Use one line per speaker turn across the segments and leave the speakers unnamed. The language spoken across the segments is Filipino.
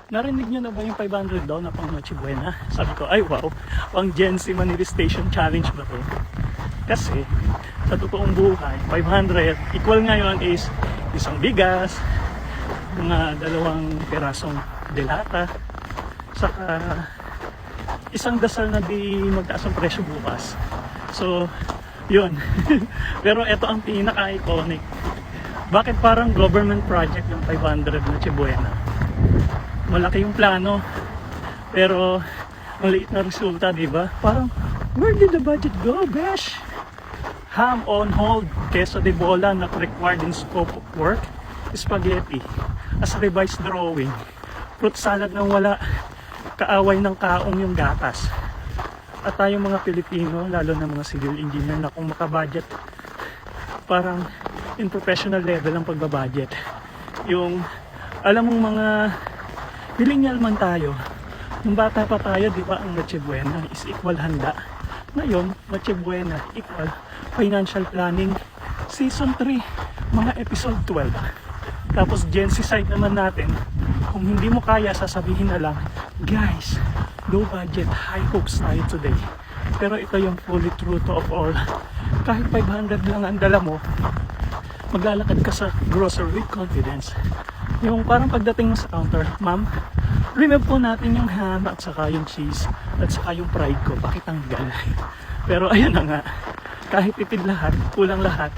Narinig nyo na ba yung 500 daw na pang Noche Buena? Sabi ko, ay wow, pang Gen Z Manifestation Challenge ba to? Kasi, sa totoong buhay, 500, equal ngayon is isang bigas, mga 2 pirasong delata, saka isang dasal na di magtaas ang presyo bukas. So, yun. Pero ito ang pinaka-iconic. Bakit parang government project yung 500 Noche Buena? Malaki yung plano, pero ang liit na resulta, di ba? Parang, where did the budget go, besh? Ham on hold, queso de bola not required in scope of work, spaghetti as revised drawing, fruit salad na wala, kaaway ng kaong yung gatas. At tayong mga Pilipino, lalo na mga civil engineer na kung makabudget, parang in professional level ang pagbabudget. Yung, alam mong mga millennial man tayo, nung bata pa tayo, di ba, ang Noche Buena is equal handa. Ngayon, Noche Buena equal financial planning season 3, mga episode 12. Tapos Gen Z side naman natin, kung hindi mo kaya, sasabihin na lang, guys, low budget, high hopes tayo today. Pero ito yung fully true to of all. Kahit 500 lang ang dala mo, maglalakad ka sa grocery with confidence. Yung parang pagdating mo sa counter, ma'am, remove po natin yung ham at saka yung cheese at saka yung pride ko, pakitanggal. Pero ayun na nga, kahit tipid lahat, kulang lahat,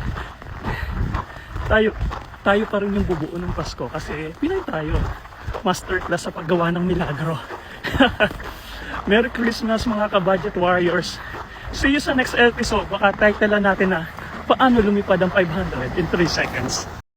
tayo pa rin yung bubuo ng Pasko kasi Pinoy tayo. Masterclass sa paggawa ng milagro. Merry Christmas mga ka-budget warriors. See you sa next episode. Baka title natin na paano lumipad ang 500 in 3 seconds.